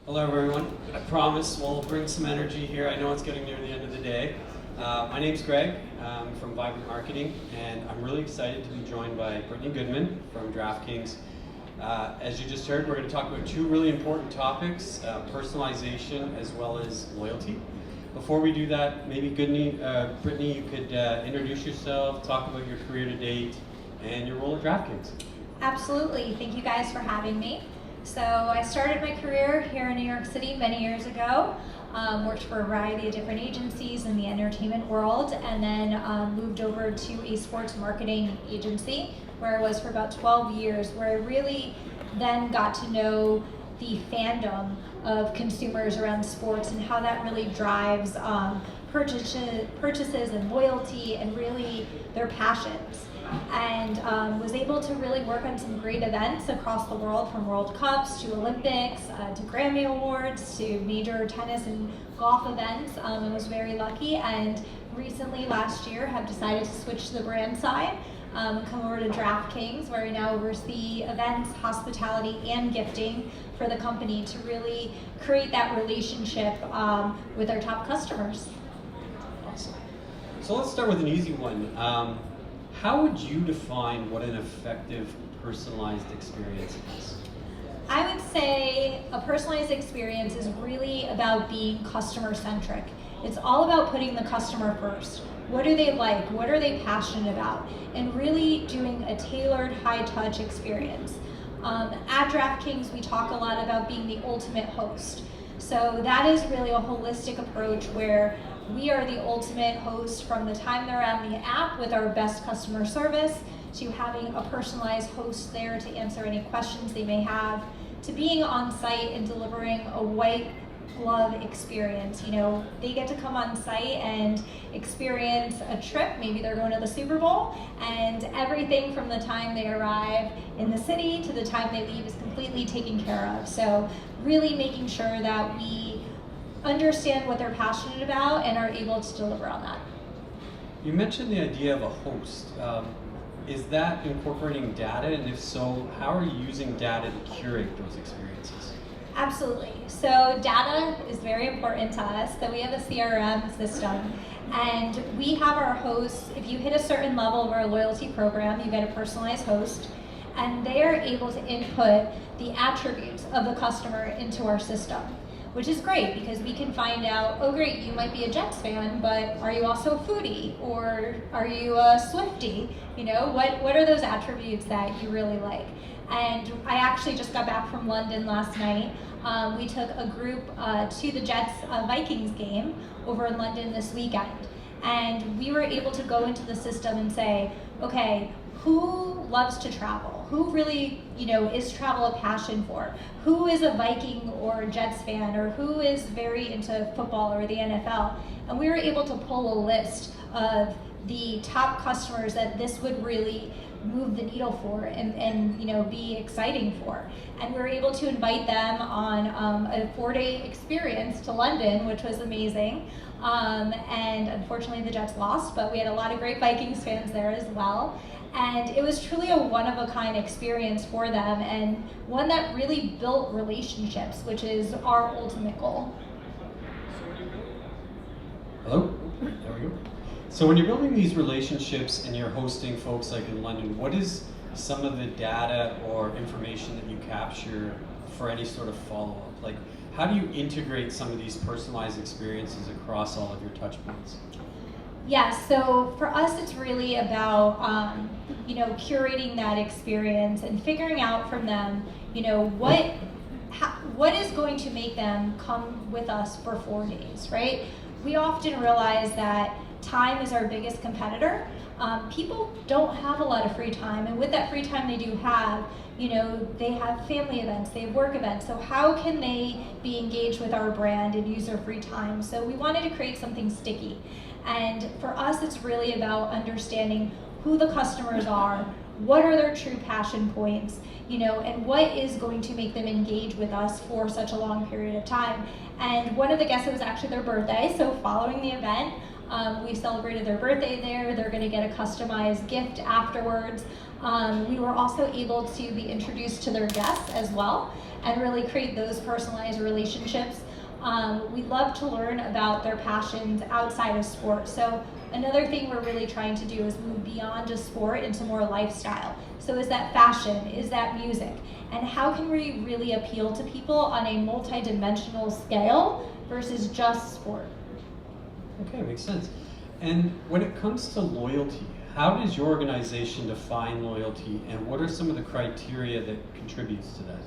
Hello everyone. I promise we'll bring some energy here. I know it's getting near the end of the day. My name's Greg. I'm from Vibrant Marketing, and I'm really excited to be joined by Brittney Goodman from DraftKings. As you just heard, we're going to talk about two really important topics, personalization as well as loyalty. Before we do that, maybe Brittney, you could introduce yourself, talk about your career to date, and your role at DraftKings. Absolutely. Thank you guys for having me. So I started my career here in New York City many years ago, worked for a variety of different agencies in the entertainment world, and then moved over to a sports marketing agency where I was for about 12 years, where I really then got to know the fandom of consumers around sports and how that really drives purchases and loyalty and really their passions. And was able to really work on some great events across the world, from World Cups to Olympics to Grammy Awards to major tennis and golf events. I was very lucky, and recently last year have decided to switch to the brand side, come over to DraftKings, where I now oversee events, hospitality, and gifting for the company to really create that relationship with our top customers. Awesome. So let's start with an easy one. How would you define what an effective personalized experience is? I would say a personalized experience is really about being customer-centric. It's all about putting the customer first. What do they like? What are they passionate about? And really doing a tailored, high-touch experience. At DraftKings, we talk a lot about being the ultimate host. So that is really a holistic approach where we are the ultimate host from the time they're on the app with our best customer service, to having a personalized host there to answer any questions they may have, to being on site and delivering a white glove experience. You know, they get to come on site and experience a trip. Maybe they're going to the Super Bowl, and everything from the time they arrive in the city to the time they leave is completely taken care of. So really making sure that we understand what they're passionate about and are able to deliver on that. You mentioned the idea of a host. Is that incorporating data, and if so, how are you using data to curate those experiences? Absolutely. So data is very important to us. So we have a CRM system, and we have our hosts. If you hit a certain level of our loyalty program, you get a personalized host, and they are able to input the attributes of the customer into our system, which is great because we can find out, oh great, you might be a Jets fan, but are you also a foodie, or are you a Swiftie? You know, what are those attributes that you really like? And I actually just got back from London last night. We took a group to the Jets-Vikings game over in London this weekend. And we were able to go into the system and say, okay, who loves to travel? Who really, is travel a passion for? Who is a Viking or Jets fan, or who is very into football or the NFL? And we were able to pull a list of the top customers that this would really move the needle for and be exciting for. And we were able to invite them on a 4-day experience to London, which was amazing. And unfortunately the Jets lost, but we had a lot of great Vikings fans there as well. And it was truly a one-of-a-kind experience for them, and one that really built relationships, which is our ultimate goal. Hello? There we go. So when you're building these relationships and you're hosting folks like in London, what is some of the data or information that you capture for any sort of follow-up? Like, how do you integrate some of these personalized experiences across all of your touch points? Yeah, so for us, it's really about curating that experience and figuring out from them, what is going to make them come with us for 4 days, right? We often realize that time is our biggest competitor. People don't have a lot of free time, and with that free time they do have, they have family events, they have work events, so how can they be engaged with our brand and use their free time? So we wanted to create something sticky. And for us, it's really about understanding who the customers are, what are their true passion points, and what is going to make them engage with us for such a long period of time. And one of the guests, it was actually their birthday, so following the event, We celebrated their birthday there. They're going to get a customized gift afterwards. We were also able to be introduced to their guests as well and really create those personalized relationships. We love to learn about their passions outside of sport. So another thing we're really trying to do is move beyond just sport into more lifestyle. So is that fashion? Is that music? And how can we really appeal to people on a multi-dimensional scale versus just sport? Okay, makes sense. And when it comes to loyalty, how does your organization define loyalty, and what are some of the criteria that contributes to that?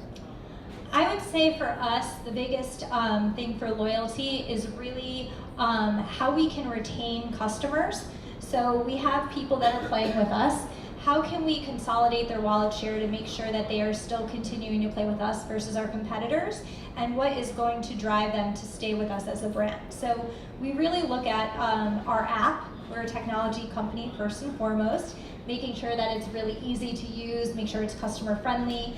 I would say for us, the biggest thing for loyalty is really how we can retain customers. So we have people that are playing with us. How can we consolidate their wallet share to make sure that they are still continuing to play with us versus our competitors? And what is going to drive them to stay with us as a brand? So we really look at our app. We're a technology company first and foremost, making sure that it's really easy to use, make sure it's customer friendly.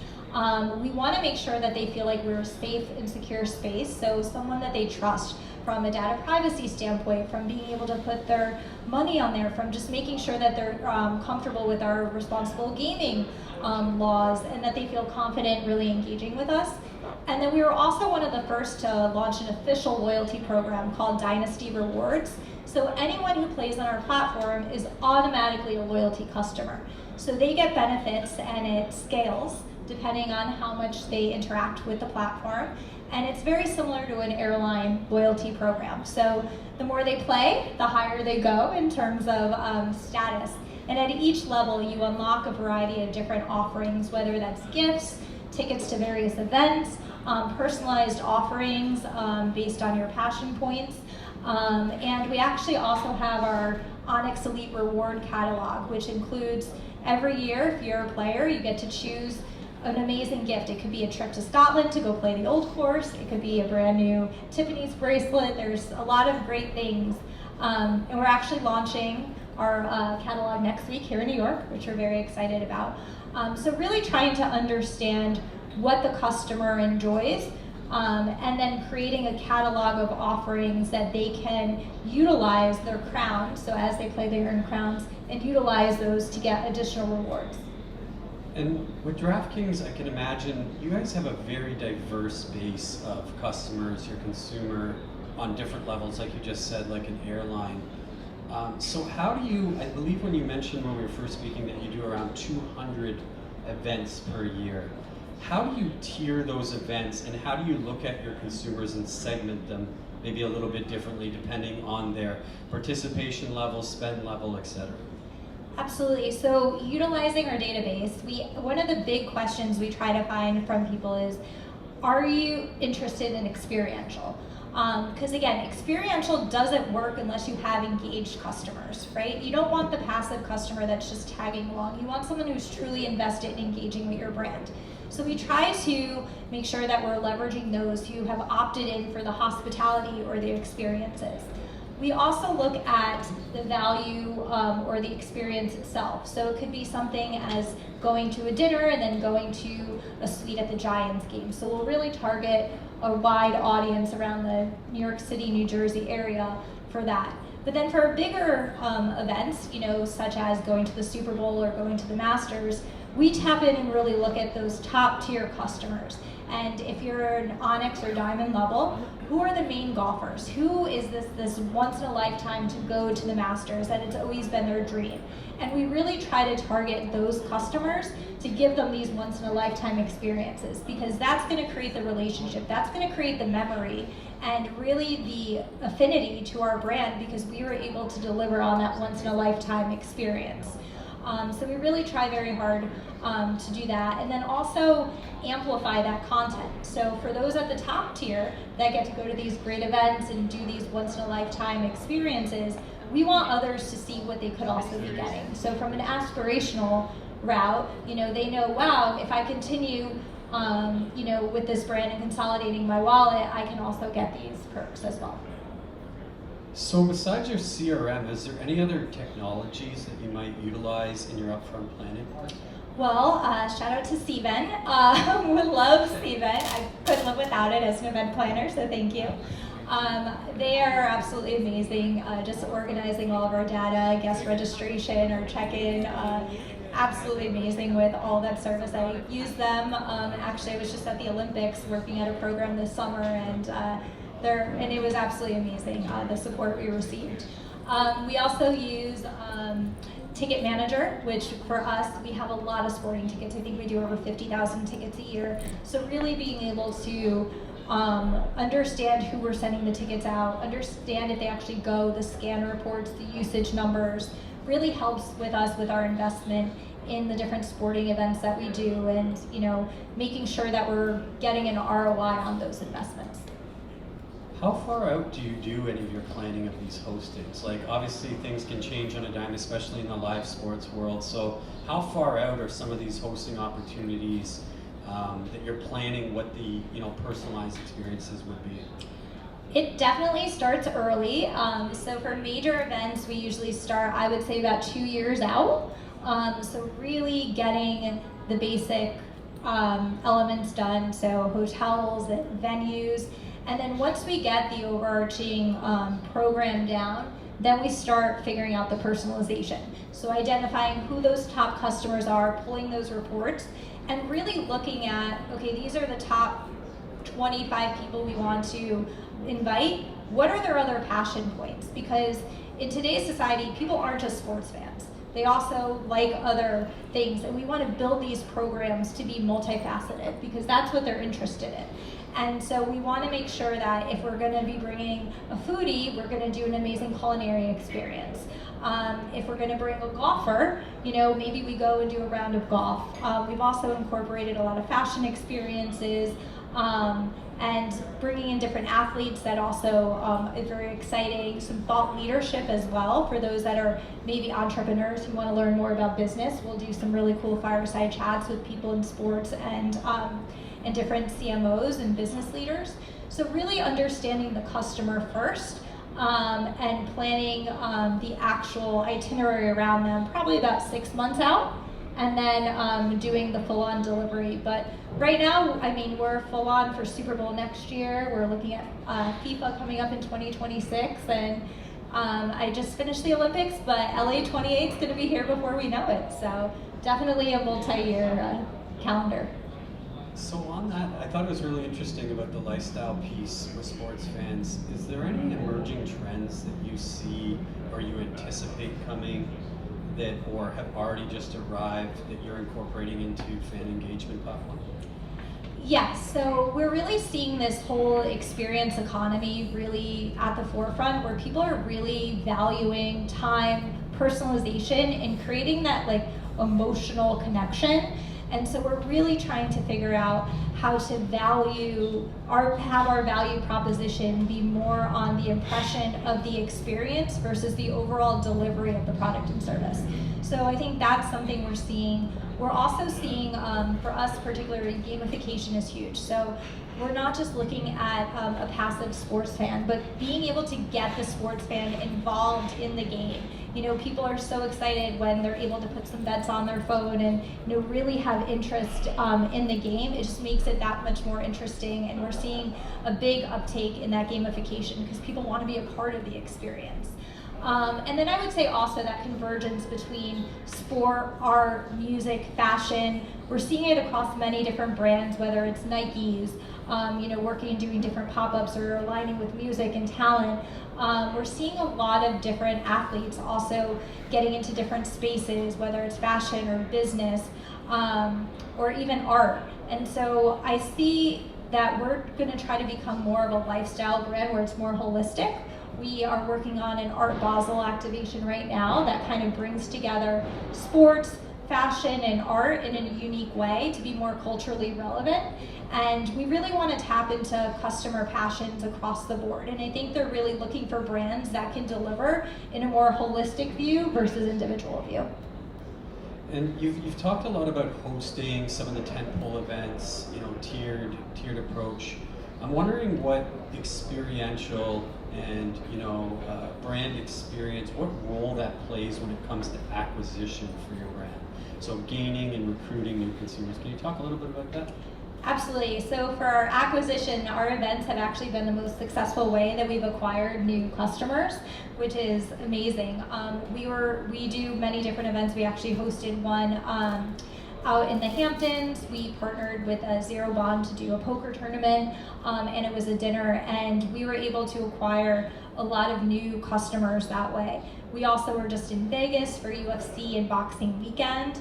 We want to make sure that they feel like we're a safe and secure space, so someone that they trust from a data privacy standpoint, from being able to put their money on there, from just making sure that they're comfortable with our responsible gaming laws, and that they feel confident really engaging with us. And then we were also one of the first to launch an official loyalty program called Dynasty Rewards. So anyone who plays on our platform is automatically a loyalty customer. So they get benefits, and it scales depending on how much they interact with the platform. And it's very similar to an airline loyalty program. So the more they play, the higher they go in terms of status. And at each level, you unlock a variety of different offerings, whether that's gifts, tickets to various events, personalized offerings based on your passion points. And we actually also have our Onyx Elite Reward Catalog, which includes every year, if you're a player, you get to choose an amazing gift. It could be a trip to Scotland to go play the old course. It could be a brand new Tiffany's bracelet. There's a lot of great things. And we're actually launching our catalog next week here in New York, which we're very excited about. So really trying to understand what the customer enjoys, and then creating a catalog of offerings that they can utilize their crowns. So as they play, they earn crowns and utilize those to get additional rewards. And with DraftKings, I can imagine you guys have a very diverse base of customers, your consumer, on different levels, like you just said, like an airline. So how do you, I believe when you mentioned when we were first speaking that you do around 200 events per year. How do you tier those events, and how do you look at your consumers and segment them maybe a little bit differently depending on their participation level, spend level, etc.? Absolutely. So utilizing our database, one of the big questions we try to find from people is, are you interested in experiential? Because again, experiential doesn't work unless you have engaged customers, right? You don't want the passive customer that's just tagging along. You want someone who's truly invested in engaging with your brand. So we try to make sure that we're leveraging those who have opted in for the hospitality or the experiences. We also look at the value or the experience itself. So it could be something as going to a dinner and then going to a suite at the Giants game. So we'll really target a wide audience around the New York City, New Jersey area for that. But then for bigger events, such as going to the Super Bowl or going to the Masters, we tap in and really look at those top tier customers. And if you're an Onyx or Diamond level, who are the main golfers? Who is this once in a lifetime to go to the Masters, and it's always been their dream? And we really try to target those customers to give them these once in a lifetime experiences, because that's going to create the relationship, that's going to create the memory, and really the affinity to our brand, because we were able to deliver on that once in a lifetime experience. So we really try very hard to do that, and then also amplify that content. So for those at the top tier that get to go to these great events and do these once in a lifetime experiences, we want others to see what they could also be getting. So from an aspirational route, they know, wow, if I continue with this brand and consolidating my wallet, I can also get these perks as well. So besides your CRM, is there any other technologies that you might utilize in your upfront planning? Well, shout out to Steven. We love Steven. I couldn't live without it as an event planner, so thank you. They are absolutely amazing, just organizing all of our data, guest registration, our check-in, absolutely amazing with all that service. I use them. Actually, I was just at the Olympics working at a program this summer, and it was absolutely amazing, the support we received. We also use Ticket Manager, which for us, we have a lot of sporting tickets. I think we do over 50,000 tickets a year. So really being able to understand who we're sending the tickets out, understand if they actually go, the scan reports, the usage numbers, really helps with us with our investment in the different sporting events that we do, and making sure that we're getting an ROI on those investments. How far out do you do any of your planning of these hostings? Like, obviously things can change on a dime, especially in the live sports world. So how far out are some of these hosting opportunities that you're planning what the personalized experiences would be? It definitely starts early. So for major events, we usually start, I would say, about 2 years out. So really getting the basic elements done, so hotels and venues. And then once we get the overarching program down, then we start figuring out the personalization. So identifying who those top customers are, pulling those reports, and really looking at, okay, these are the top 25 people we want to invite. What are their other passion points? Because in today's society, people aren't just sports fans. They also like other things, and we want to build these programs to be multifaceted because that's what they're interested in. And so we want to make sure that if we're going to be bringing a foodie, we're going to do an amazing culinary experience. If we're going to bring a golfer, maybe we go and do a round of golf. We've also incorporated a lot of fashion experiences, and bringing in different athletes that also is very exciting. Some thought leadership as well for those that are maybe entrepreneurs who want to learn more about business. We'll do some really cool fireside chats with people in sports and different CMOs and business leaders. So really understanding the customer first, and planning the actual itinerary around them, probably about 6 months out, and then doing the full-on delivery. But right now, we're full-on for Super Bowl next year. We're looking at FIFA coming up in 2026, and I just finished the Olympics, but LA 28 is going to be here before we know it. So definitely a multi-year calendar. So on that, I thought it was really interesting about the lifestyle piece with sports fans. Is there any emerging trends that you see or you anticipate coming that, or have already just arrived, that you're incorporating into fan engagement platform? Yes, so we're really seeing this whole experience economy really at the forefront, where people are really valuing time, personalization, and creating that emotional connection. And so we're really trying to figure out how to have our value proposition be more on the impression of the experience versus the overall delivery of the product and service. So I think that's something we're seeing. We're also seeing, for us particularly, gamification is huge. So we're not just looking at a passive sports fan, but being able to get the sports fan involved in the game. People are so excited when they're able to put some bets on their phone and really have interest in the game. It just makes it that much more interesting, and we're seeing a big uptake in that gamification because people want to be a part of the experience. And then I would say also that convergence between sport, art, music, fashion. We're seeing it across many different brands, whether it's Nike's, working and doing different pop-ups or aligning with music and talent. We're seeing a lot of different athletes also getting into different spaces, whether it's fashion or business, or even art. And so I see that we're going to try to become more of a lifestyle brand where it's more holistic. We are working on an Art Basel activation right now that kind of brings together sports, fashion, and art in a unique way to be more culturally relevant. And we really want to tap into customer passions across the board. And I think they're really looking for brands that can deliver in a more holistic view versus individual view. And you've talked a lot about hosting some of the tentpole events, tiered approach. I'm wondering what experiential and brand experience, what role that plays when it comes to acquisition for your brand. So gaining and recruiting new consumers. Can you talk a little bit about that? Absolutely. So for our acquisition, our events have actually been the most successful way that we've acquired new customers, which is amazing. We do many different events. We actually hosted one out in the Hamptons. We partnered with Zero Bond to do a poker tournament, and it was a dinner, and we were able to acquire a lot of new customers that way. We also were just in Vegas for UFC and boxing weekend.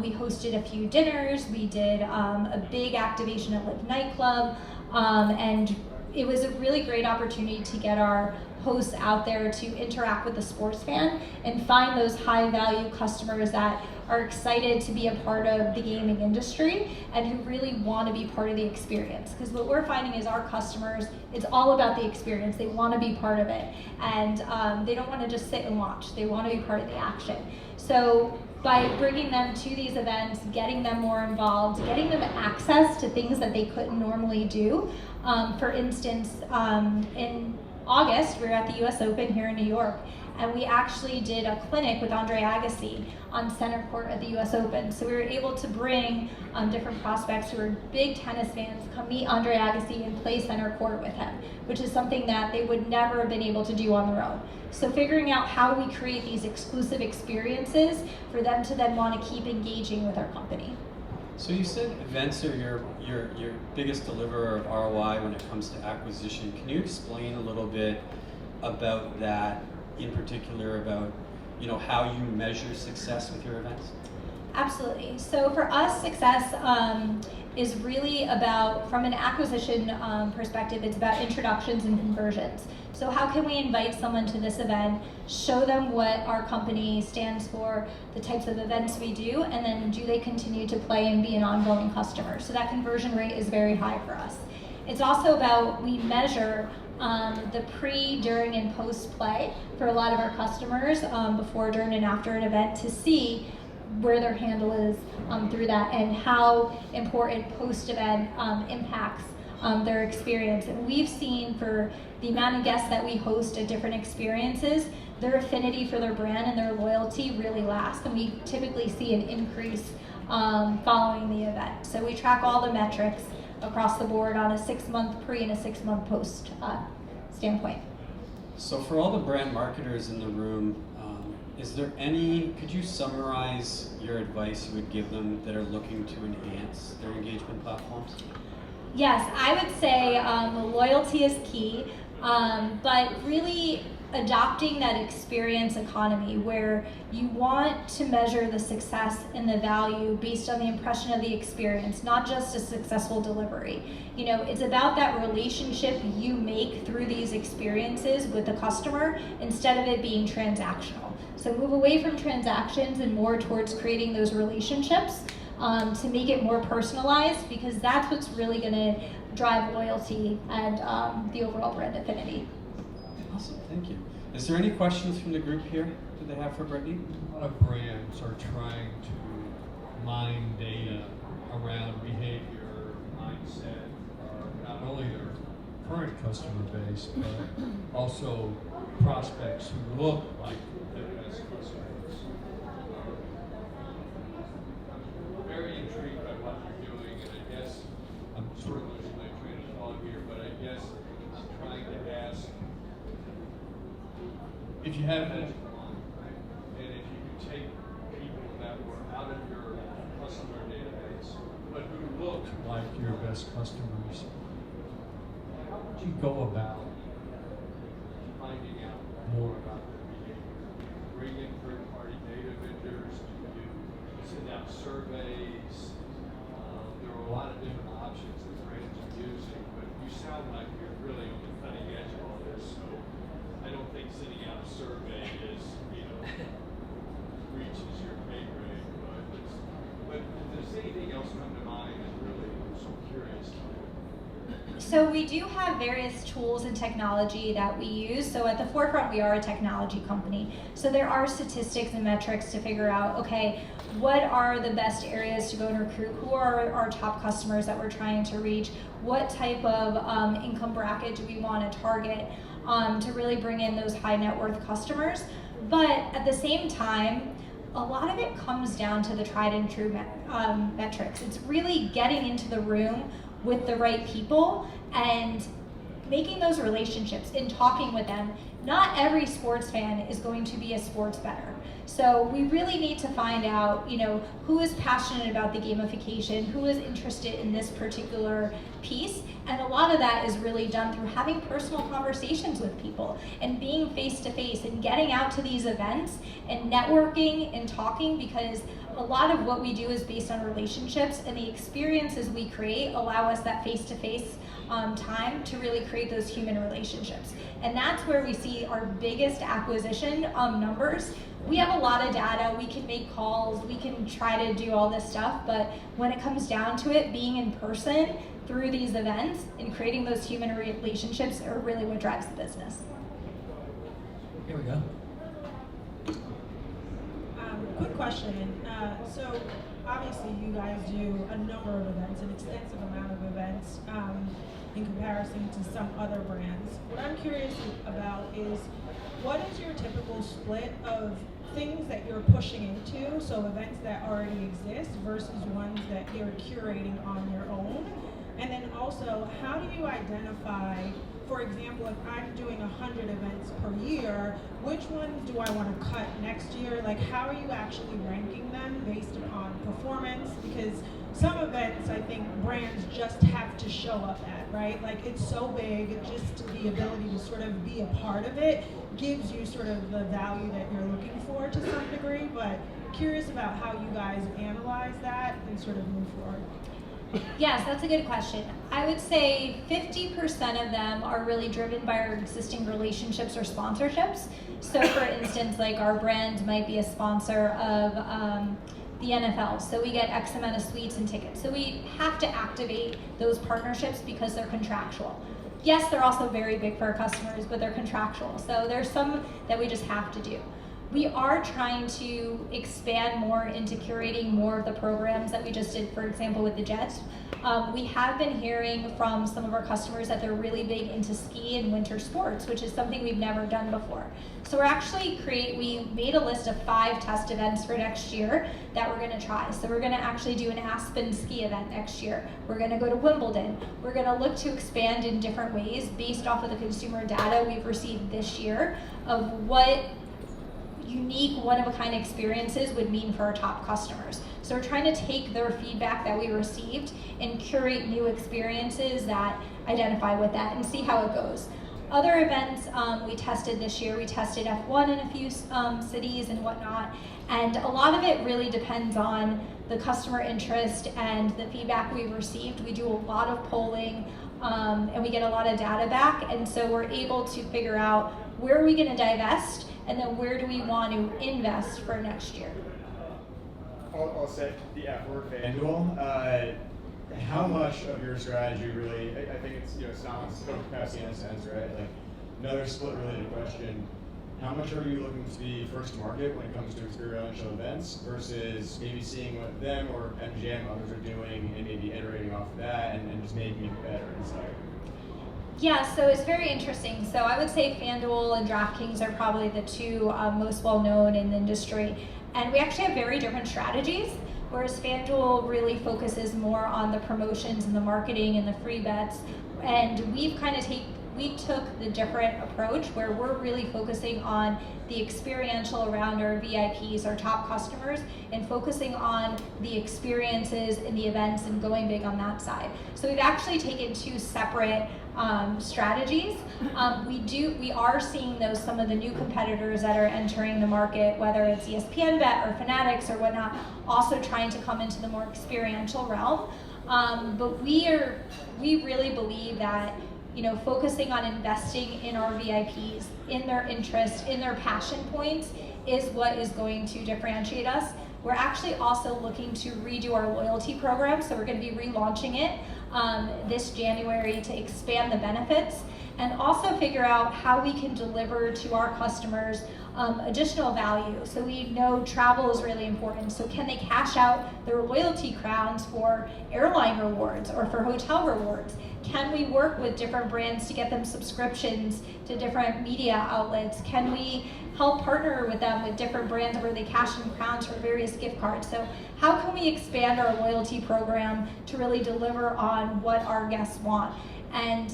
We hosted a few dinners. We did a big activation at Live Nightclub, and it was a really great opportunity to get our hosts out there to interact with the sports fan and find those high value customers that are excited to be a part of the gaming industry and who really want to be part of the experience. Because what we're finding is our customers, it's all about the experience. They want to be part of it, and they don't want to just sit and watch. They want to be part of the action. So by bringing them to these events, getting them more involved, getting them access to things that they couldn't normally do. For instance, in August, we were at the US Open here in New York, and we actually did a clinic with Andre Agassi on center court at the US Open. So we were able to bring different prospects who are big tennis fans come meet Andre Agassi and play center court with him, which is something that they would never have been able to do on their own. So figuring out how we create these exclusive experiences for them to then want to keep engaging with our company. So you said events are your biggest deliverer of ROI when it comes to acquisition. Can you explain a little bit about that, in particular about how you measure success with your events? Absolutely. So for us, success is really about, from an acquisition perspective, it's about introductions and conversions. So how can we invite someone to this event, show them what our company stands for, the types of events we do, and then do they continue to play and be an ongoing customer? So that conversion rate is very high for us. It's also about, we measure the pre, during, and post play for a lot of our customers before, during, and after an event to see where their handle is through that and how important post-event impacts their experience. And we've seen, for the amount of guests that we host at different experiences, their affinity for their brand and their loyalty really lasts. And we typically see an increase following the event. So we track all the metrics across the board on a 6-month pre and a 6-month post standpoint. So for all the brand marketers in the room, could you summarize your advice you would give them that are looking to enhance their engagement platforms? Yes, I would say loyalty is key, but really adopting that experience economy where you want to measure the success and the value based on the impression of the experience, not just a successful delivery. It's about that relationship you make through these experiences with the customer instead of it being transactional. So move away from transactions and more towards creating those relationships to make it more personalized, because that's what's really going to drive loyalty and the overall brand affinity. Awesome, thank you. Is there any questions from the group here that they have for Brittney? A lot of brands are trying to mine data around behavior, mindset, not only their current customer base, but also prospects who look like their best customers. I'm very intrigued by what you're doing, and I guess I'm sort of losing my train of thought here, but I guess I'm trying to ask, if you have an and if you could take people that were out of your customer database, but who looked like your best customers, how would you go about finding out more about their behavior? Bring in third-party data vendors? Do you send out surveys? There are a lot of different options that brands are using, but you sound like you're really on the cutting edge of all this, so I don't think sending out a survey is, reaches your pay grade, but does anything else come to mind? I'm really so curious. So we do have various tools and technology that we use. So at the forefront, we are a technology company. So there are statistics and metrics to figure out, okay, what are the best areas to go and recruit? Who are our top customers that we're trying to reach? What type of income bracket do we want to target to really bring in those high net worth customers? But at the same time, a lot of it comes down to the tried and true metrics. It's really getting into the room with the right people and making those relationships and talking with them. Not every sports fan is going to be a sports bettor. So we really need to find out, who is passionate about the gamification, who is interested in this particular piece. And a lot of that is really done through having personal conversations with people and being face to face and getting out to these events and networking and talking, because a lot of what we do is based on relationships, and the experiences we create allow us that face to face time to really create those human relationships. And that's where we see our biggest acquisition numbers. We have a lot of data, we can make calls, we can try to do all this stuff, but when it comes down to it, being in person through these events and creating those human relationships are really what drives the business. Here we go. Quick question. So obviously you guys do a number of events, an extensive amount of events in comparison to some other brands. What I'm curious about is, what is your typical split of things that you're pushing into, so events that already exist versus ones that you're curating on your own? And then also, how do you identify, for example, if I'm doing 100 events per year, which ones do I want to cut next year? Like, how are you actually ranking them based upon performance? Because some events, I think brands just have to show up at, right? Like, it's so big, just the ability to sort of be a part of it gives you sort of the value that you're looking for to some degree, but curious about how you guys analyze that and sort of move forward. Yes, that's a good question. I would say 50% of them are really driven by our existing relationships or sponsorships. So for instance, like our brand might be a sponsor of the NFL, so we get X amount of suites and tickets. So we have to activate those partnerships because they're contractual. Yes, they're also very big for our customers, but they're contractual. So there's some that we just have to do. We are trying to expand more into curating more of the programs that we just did, for example, with the Jets. We have been hearing from some of our customers that they're really big into ski and winter sports, which is something we've never done before. So we're actually we made a list of 5 test events for next year that we're gonna try. So we're gonna actually do an Aspen ski event next year. We're gonna go to Wimbledon. We're gonna look to expand in different ways based off of the consumer data we've received this year of what unique one-of-a-kind experiences would mean for our top customers. So we're trying to take their feedback that we received and curate new experiences that identify with that and see how it goes. Other events we tested this year, we tested F1 in a few cities and whatnot, and a lot of it really depends on the customer interest and the feedback we've received. We do a lot of polling and we get a lot of data back, and so we're able to figure out where are we going to divest and then where do we want to invest for next year. I'll say the F word, FanDuel. How much of your strategy really, I think it's not capacity in a sense, right? Like, another split related question, how much are you looking to be first to market when it comes to experiential events versus maybe seeing what them or MGM others are doing and maybe iterating off of that and just making it better inside? Yeah, so it's very interesting. So I would say FanDuel and DraftKings are probably the two most well-known in the industry. And we actually have very different strategies, whereas FanDuel really focuses more on the promotions and the marketing and the free bets. And we took the different approach where we're really focusing on the experiential around our VIPs, our top customers, and focusing on the experiences and the events and going big on that side. So we've actually taken 2 separate strategies. We are seeing some of the new competitors that are entering the market, whether it's ESPN Bet or Fanatics or whatnot, also trying to come into the more experiential realm. But we really believe that focusing on investing in our VIPs, in their interest, in their passion points is what is going to differentiate us. We're actually also looking to redo our loyalty program, so we're going to be relaunching it this January to expand the benefits and also figure out how we can deliver to our customers additional value. So we know travel is really important. So can they cash out their loyalty crowns for airline rewards or for hotel rewards? Can we work with different brands to get them subscriptions to different media outlets? Can we help partner with them with different brands where they cash in crowns for various gift cards? So how can we expand our loyalty program to really deliver on what our guests want? And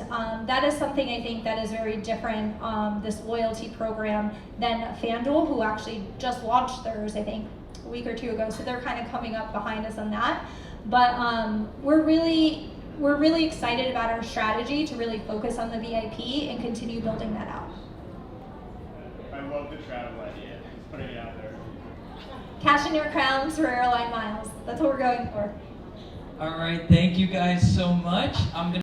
that is something I think that is very different, this loyalty program, than FanDuel, who actually just launched theirs, I think, a week or two ago. So they're kind of coming up behind us on that. But we're really excited about our strategy to really focus on the VIP and continue building that out. I love the travel idea. Just putting it out there. Cash in your crowns for airline miles. That's what we're going for. All right, thank you guys so much. I'm gonna